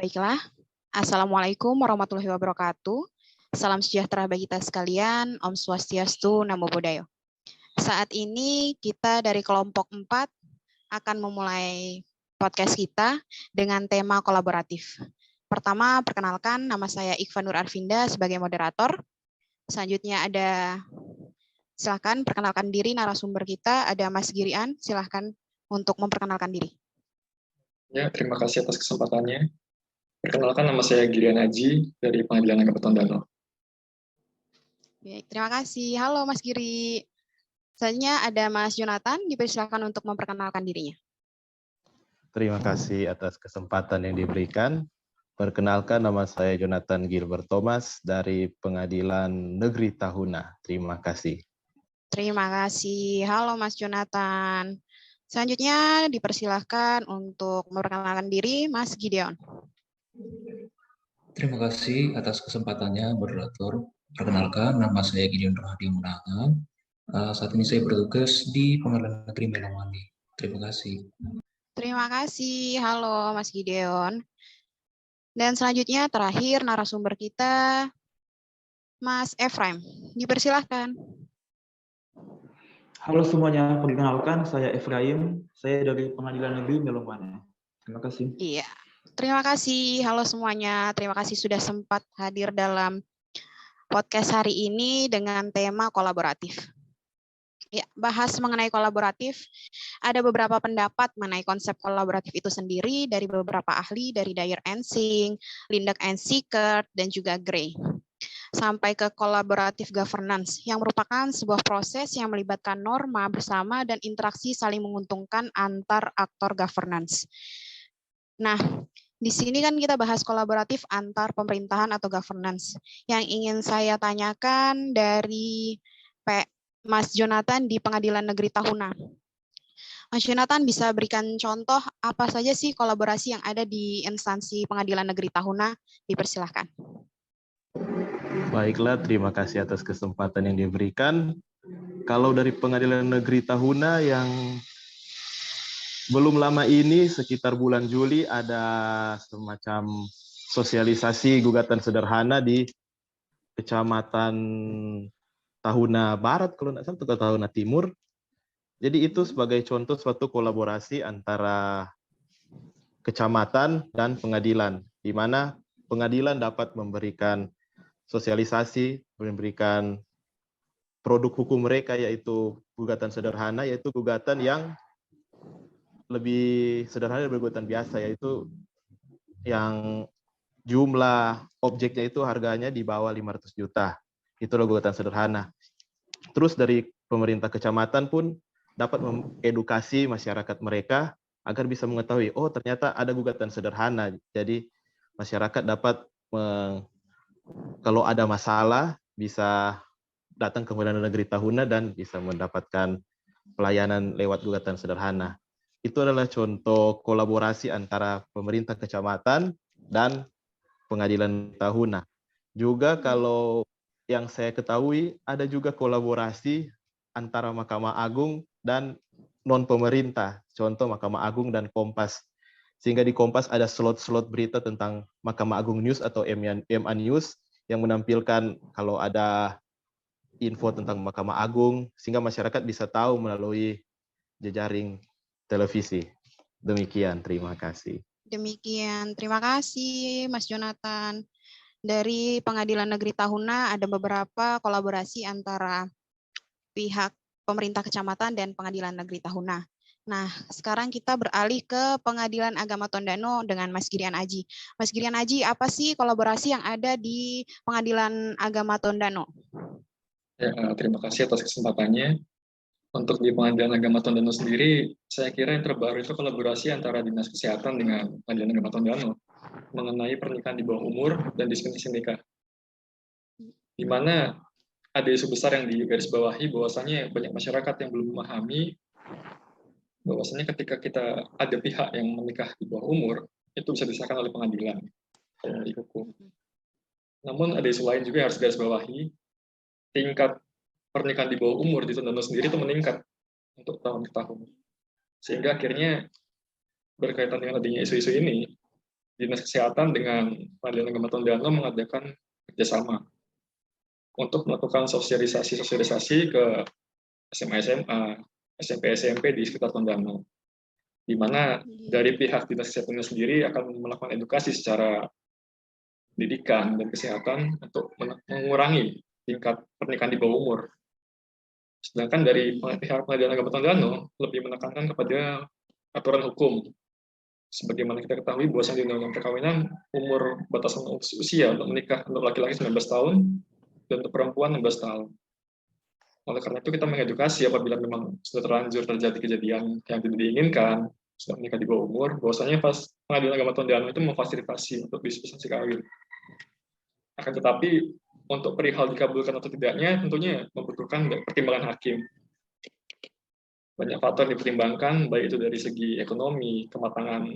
Baiklah, Assalamualaikum warahmatullahi wabarakatuh. Salam sejahtera bagi kita sekalian, Om Swastiastu, Namo Buddhaya. Saat ini kita dari kelompok 4 akan memulai podcast kita dengan tema kolaboratif. Pertama, perkenalkan nama saya Ikhwan Nur Arvinda sebagai moderator. Selanjutnya silakan perkenalkan diri narasumber kita, ada Mas Girian, silakan untuk memperkenalkan diri. Ya, terima kasih atas kesempatannya. Perkenalkan, nama saya Girian Aji dari Pengadilan Agama Tondano. Baik, terima kasih. Halo Mas Giri. Selanjutnya ada Mas Jonathan, dipersilakan untuk memperkenalkan dirinya. Terima kasih atas kesempatan yang diberikan. Perkenalkan, nama saya Jonathan Gilbert Thomas dari Pengadilan Negeri Tahuna. Terima kasih. Terima kasih. Halo Mas Jonathan. Selanjutnya dipersilahkan untuk memperkenalkan diri Mas Gideon. Terima kasih atas kesempatannya, moderator. Perkenalkan, nama saya Gideon Rahadi Munahan. Saat ini saya bertugas di Pengadilan Negeri Melomani. Terima kasih. Terima kasih. Halo Mas Gideon. Dan selanjutnya terakhir narasumber kita Mas Efraim. Dipersilahkan. Halo semuanya, perkenalkan saya Efraim. Saya dari Pengadilan Negeri Melomani. Terima kasih. Iya. Terima kasih. Halo semuanya. Terima kasih sudah sempat hadir dalam podcast hari ini dengan tema kolaboratif. Ya, bahas mengenai kolaboratif, ada beberapa pendapat mengenai konsep kolaboratif itu sendiri dari beberapa ahli, dari Dyer and Singh, Lindeck and Sickert, dan juga Gray. Sampai ke collaborative governance, yang merupakan sebuah proses yang melibatkan norma bersama dan interaksi saling menguntungkan antar aktor governance. Nah, di sini kan kita bahas kolaboratif antar pemerintahan atau governance. Yang ingin saya tanyakan dari Mas Jonathan di Pengadilan Negeri Tahuna. Mas Jonathan bisa berikan contoh apa saja sih kolaborasi yang ada di instansi Pengadilan Negeri Tahuna? Dipersilahkan. Baiklah, terima kasih atas kesempatan yang diberikan. Kalau dari Pengadilan Negeri Tahuna yang belum lama ini, sekitar bulan Juli, ada semacam sosialisasi gugatan sederhana di Kecamatan Tahuna Barat, kalau tidak salah, atau Tahuna Timur. Jadi itu sebagai contoh suatu kolaborasi antara kecamatan dan pengadilan, di mana pengadilan dapat memberikan sosialisasi, memberikan produk hukum mereka, yaitu gugatan sederhana, yaitu gugatan yang lebih sederhana dari gugatan biasa, yaitu yang jumlah objeknya itu harganya di bawah 500 juta. Itulah gugatan sederhana. Terus dari pemerintah kecamatan pun dapat mengedukasi masyarakat mereka agar bisa mengetahui, oh ternyata ada gugatan sederhana. Jadi masyarakat dapat, kalau ada masalah, bisa datang ke Pengadilan Negeri Tahuna dan bisa mendapatkan pelayanan lewat gugatan sederhana. Itu adalah contoh kolaborasi antara pemerintah kecamatan dan Pengadilan Tahuna. Juga kalau yang saya ketahui, ada juga kolaborasi antara Mahkamah Agung dan non-pemerintah. Contoh Mahkamah Agung dan Kompas. Sehingga di Kompas ada slot-slot berita tentang Mahkamah Agung News atau MA News yang menampilkan kalau ada info tentang Mahkamah Agung, sehingga masyarakat bisa tahu melalui jejaring televisi. Demikian, terima kasih. Demikian, terima kasih Mas Jonathan. Dari Pengadilan Negeri Tahuna ada beberapa kolaborasi antara pihak pemerintah kecamatan dan Pengadilan Negeri Tahuna. Nah, sekarang kita beralih ke Pengadilan Agama Tondano dengan Mas Girian Aji. Mas Girian Aji, apa sih kolaborasi yang ada di Pengadilan Agama Tondano? Ya, terima kasih atas kesempatannya. Untuk di Pengadilan Agama Tondano sendiri, saya kira yang terbaru itu kolaborasi antara Dinas Kesehatan dengan Pengadilan Agama Tondano mengenai pernikahan di bawah umur dan diskriminasi nikah. Di mana ada isu besar yang digarisbawahi bahwasanya banyak masyarakat yang belum memahami bahwasanya ketika kita ada pihak yang menikah di bawah umur, itu bisa disahkan oleh pengadilan di hukum. Namun ada isu lain juga yang harus digarisbawahi, tingkat pernikahan di bawah umur di Tondano sendiri itu meningkat untuk tahun ke tahun. Sehingga akhirnya berkaitan dengan adanya isu-isu ini, Dinas Kesehatan dengan Pengadilan Agama Tondano mengadakan kerjasama untuk melakukan sosialisasi ke SMA-SMA, SMP-SMP di sekitar Tondano, di mana dari pihak Dinas Kesehatan sendiri akan melakukan edukasi secara pendidikan dan kesehatan untuk mengurangi tingkat pernikahan di bawah umur. Sedangkan dari pihak Pengadilan Agama Tondano lebih menekankan kepada aturan hukum. Sebagaimana kita ketahui bahwasanya di Undang-Undang Perkawinan umur batasan usia untuk menikah untuk laki-laki 19 tahun dan untuk perempuan 16 tahun. Oleh karena itu kita mengedukasi apabila memang sudah terlanjur terjadi kejadian yang tidak diinginkan, sudah menikah di bawah umur, bahwasanya Pengadilan Agama Tondano itu memfasilitasi untuk dispensasi kawin. Akan tetapi untuk perihal dikabulkan atau tidaknya tentunya membutuhkan pertimbangan hakim. Banyak faktor dipertimbangkan, baik itu dari segi ekonomi, kematangan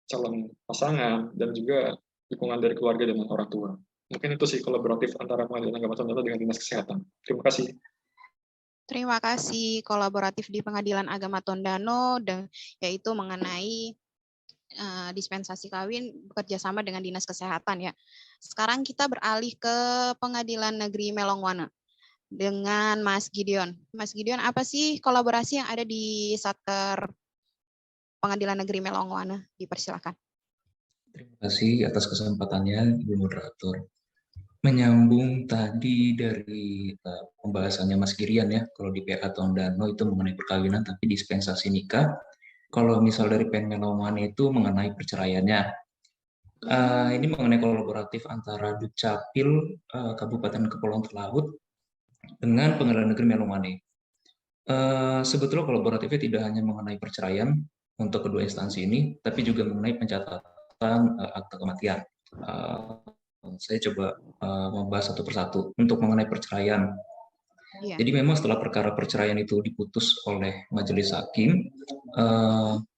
calon pasangan, dan juga dukungan dari keluarga dan orang tua. Mungkin itu sih kolaboratif antara Pengadilan Agama Tondano dengan Dinas Kesehatan. Terima kasih. Terima kasih. Kolaboratif di Pengadilan Agama Tondano, yaitu mengenai dispensasi kawin bekerja sama dengan Dinas Kesehatan ya. Sekarang kita beralih ke Pengadilan Negeri Melongwana dengan Mas Gideon. Mas Gideon, apa sih kolaborasi yang ada di Satker Pengadilan Negeri Melongwana? Dipersilakan. Terima kasih atas kesempatannya, Ibu Moderator. Menyambung tadi dari pembahasannya Mas Girian ya, kalau di PA Tondano itu mengenai perkawinan tapi dispensasi nikah. Kalau misal dari PN Melongwana itu mengenai perceraiannya. Ini mengenai kolaboratif antara Dukcapil Kabupaten Kepulauan Talaut dengan Pengadilan Negeri Melongwana. Sebetulnya kolaboratifnya tidak hanya mengenai perceraian untuk kedua instansi ini, tapi juga mengenai pencatatan akta kematian. Saya coba membahas satu persatu. Untuk mengenai perceraian, jadi memang setelah perkara perceraian itu diputus oleh majelis hakim,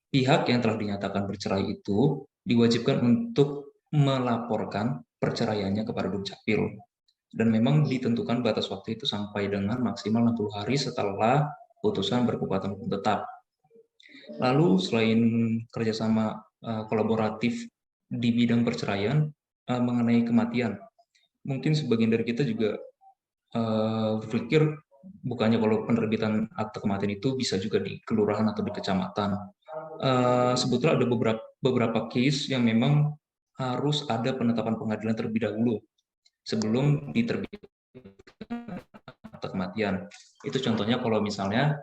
pihak yang telah dinyatakan bercerai itu diwajibkan untuk melaporkan perceraiannya kepada Dukcapil. Dan memang ditentukan batas waktu itu sampai dengan maksimal 60 hari setelah putusan berkekuatan hukum tetap. Lalu selain kerjasama kolaboratif di bidang perceraian, mengenai kematian, mungkin sebagian dari kita juga berpikir bukannya kalau penerbitan akta kematian itu bisa juga di kelurahan atau di kecamatan. Sebetulnya ada beberapa case yang memang harus ada penetapan pengadilan terlebih dahulu sebelum diterbitkan akta kematian. Itu contohnya kalau misalnya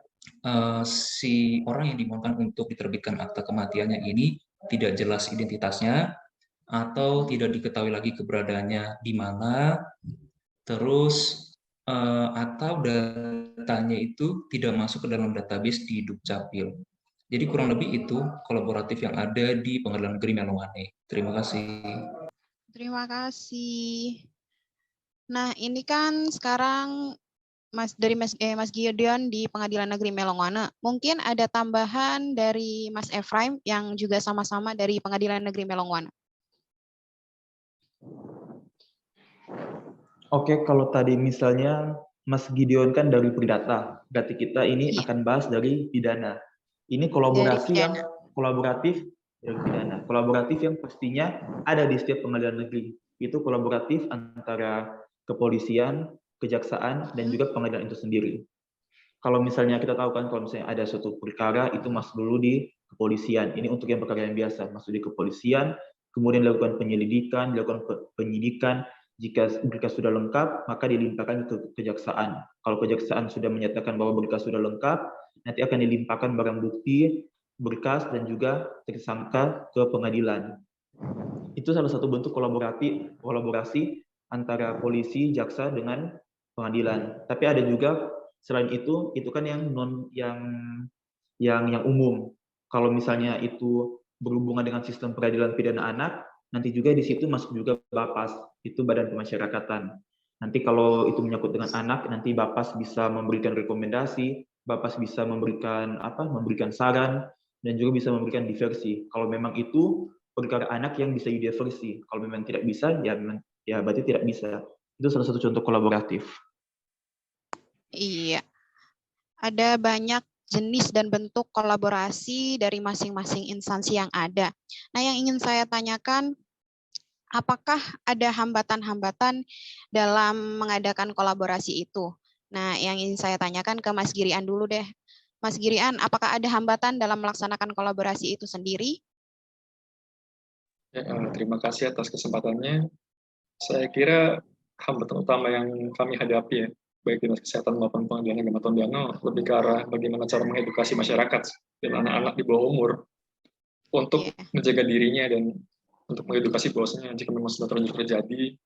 si orang yang dimohonkan untuk diterbitkan akta kematiannya ini tidak jelas identitasnya atau tidak diketahui lagi keberadaannya di mana, terus atau datanya itu tidak masuk ke dalam database di Dukcapil. Jadi kurang lebih itu kolaboratif yang ada di Pengadilan Negeri Melongwana. Terima kasih. Terima kasih. Nah, ini kan sekarang Mas Gideon di Pengadilan Negeri Melongwana. Mungkin ada tambahan dari Mas Efraim yang juga sama-sama dari Pengadilan Negeri Melongwana. Oke, kalau tadi misalnya Mas Gideon kan dari perdata, berarti kita ini akan bahas dari pidana. Ini kolaborasi yang kolaboratif dari pidana. Kolaboratif yang pastinya ada di setiap pengadilan negeri. Itu kolaboratif antara kepolisian, kejaksaan, dan juga pengadilan itu sendiri. Kalau misalnya kita tahu kan, kalau misalnya ada suatu perkara itu masuk dulu di kepolisian. Ini untuk yang perkara yang biasa, masuk di kepolisian, kemudian dilakukan penyelidikan, dilakukan penyidikan. Jika berkas sudah lengkap, maka dilimpahkan ke kejaksaan. Kalau kejaksaan sudah menyatakan bahwa berkas sudah lengkap, nanti akan dilimpahkan barang bukti, berkas, dan juga tersangka ke pengadilan. Itu salah satu bentuk kolaborasi antara polisi, jaksa dengan pengadilan. Tapi ada juga selain itu kan yang umum. Kalau misalnya itu berhubungan dengan sistem peradilan pidana anak, nanti juga di situ masuk juga BAPAS, itu Badan Pemasyarakatan. Nanti kalau itu menyangkut dengan anak, nanti BAPAS bisa memberikan rekomendasi, BAPAS bisa memberikan saran, dan juga bisa memberikan diversi. Kalau memang itu perkara anak yang bisa diversi, kalau memang tidak bisa, ya berarti tidak bisa. Itu salah satu contoh kolaboratif. Iya, ada banyak jenis dan bentuk kolaborasi dari masing-masing instansi yang ada. Nah, yang ingin saya tanyakan, apakah ada hambatan-hambatan dalam mengadakan kolaborasi itu? Nah, yang ingin saya tanyakan ke Mas Girian dulu deh. Mas Girian, apakah ada hambatan dalam melaksanakan kolaborasi itu sendiri? Ya, terima kasih atas kesempatannya. Saya kira hambatan utama yang kami hadapi ya, baik Dinas Kesehatan maupun Pengadilan Agama Tondano, lebih ke arah bagaimana cara mengedukasi masyarakat dan anak-anak di bawah umur untuk menjaga dirinya dan untuk mengedukasi bahwasanya jika memang sudah terjadi,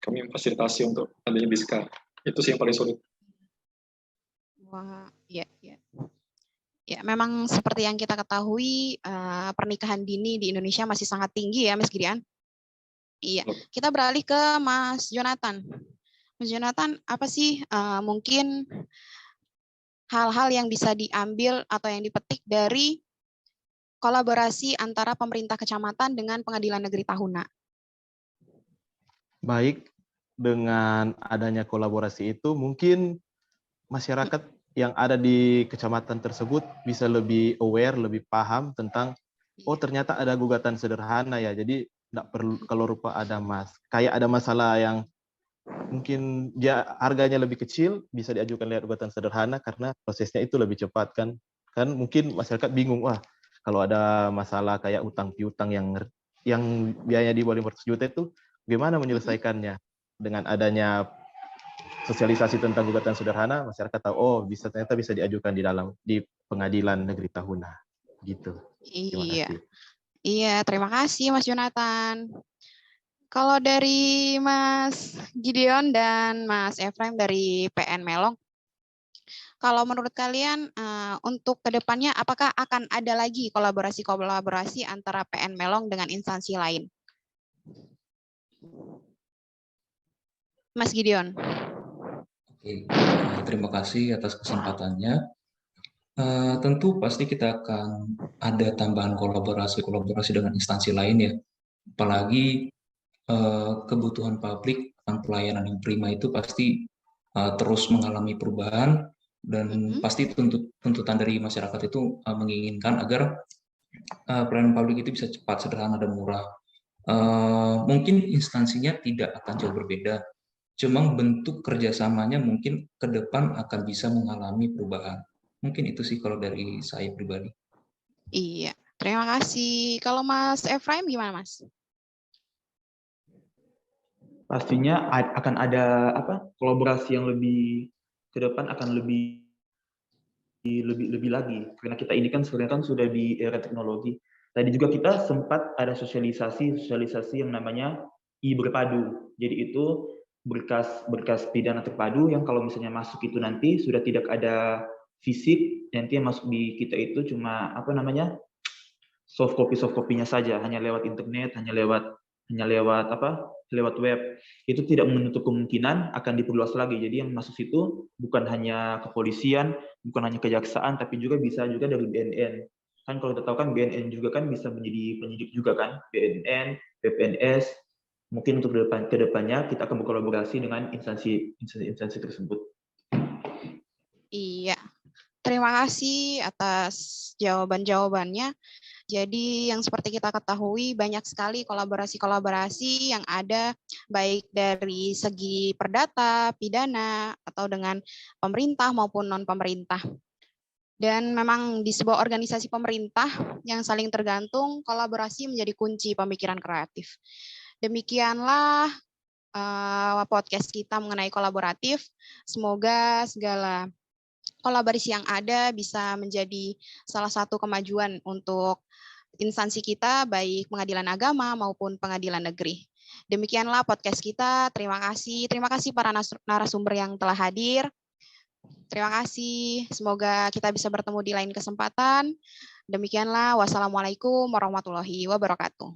kami memfasilitasi untuk adanya BISKA. Itu sih yang paling sulit. Wah, iya. Ya, memang seperti yang kita ketahui, pernikahan dini di Indonesia masih sangat tinggi ya, Mas Girian. Iya, kita beralih ke Mas Jonathan. Mas Jonathan, apa sih mungkin hal-hal yang bisa diambil atau yang dipetik dari kolaborasi antara pemerintah kecamatan dengan Pengadilan Negeri Tahuna? Baik, dengan adanya kolaborasi itu mungkin masyarakat yang ada di kecamatan tersebut bisa lebih aware, lebih paham tentang oh ternyata ada gugatan sederhana ya. Jadi tidak perlu kalau rupa kayak ada masalah yang mungkin dia harganya lebih kecil bisa diajukan lewat gugatan sederhana karena prosesnya itu lebih cepat kan. Kan mungkin masyarakat bingung, wah kalau ada masalah kayak utang piutang yang biayanya di bawah 500 juta itu gimana menyelesaikannya? Dengan adanya sosialisasi tentang gugatan sederhana, masyarakat tahu oh ternyata bisa diajukan di Pengadilan Negeri Tahuna gitu. Terima kasih. Iya, terima kasih Mas Jonathan. Kalau dari Mas Gideon dan Mas Efraim dari PN Melong, kalau menurut kalian untuk kedepannya apakah akan ada lagi kolaborasi antara PN Melong dengan instansi lain? Mas Gideon. Oke, terima kasih atas kesempatannya. Tentu pasti kita akan ada tambahan kolaborasi dengan instansi lain ya. Apalagi kebutuhan publik dan pelayanan yang prima itu pasti terus mengalami perubahan dan pasti tuntutan dari masyarakat itu menginginkan agar pelayanan publik itu bisa cepat, sederhana, dan murah. Mungkin instansinya tidak akan jauh berbeda, cuma bentuk kerjasamanya mungkin ke depan akan bisa mengalami perubahan. Mungkin itu sih kalau dari saya pribadi. Iya, terima kasih. Kalau Mas Efraim gimana Mas? Pastinya akan ada kolaborasi yang lebih ke depan akan lebih lagi karena kita ini kan sebenarnya kan sudah di era teknologi. Tadi juga kita sempat ada sosialisasi yang namanya e-berpadu. Jadi itu berkas pidana terpadu yang kalau misalnya masuk itu nanti sudah tidak ada fisik, nanti yang masuk di kita itu cuma soft copy-nya saja, hanya lewat internet, hanya lewat web. Itu tidak menutup kemungkinan akan diperluas lagi. Jadi yang masuk situ bukan hanya kepolisian, bukan hanya kejaksaan, tapi juga bisa juga dari BNN. Kan kalau kita tahu kan BNN juga kan bisa menjadi penyidik juga kan, BNN, PPNS. Mungkin untuk kedepannya kita akan berkolaborasi dengan instansi tersebut. Iya, terima kasih atas jawaban-jawabannya. Jadi yang seperti kita ketahui banyak sekali kolaborasi-kolaborasi yang ada baik dari segi perdata, pidana, atau dengan pemerintah maupun non-pemerintah. Dan memang di sebuah organisasi pemerintah yang saling tergantung, kolaborasi menjadi kunci pemikiran kreatif. Demikianlah podcast kita mengenai kolaboratif. Semoga segala kolaborasi yang ada bisa menjadi salah satu kemajuan untuk instansi kita, baik pengadilan agama maupun pengadilan negeri. Demikianlah podcast kita. Terima kasih para narasumber yang telah hadir. Terima kasih. Semoga kita bisa bertemu di lain kesempatan. Demikianlah. Wassalamualaikum warahmatullahi wabarakatuh.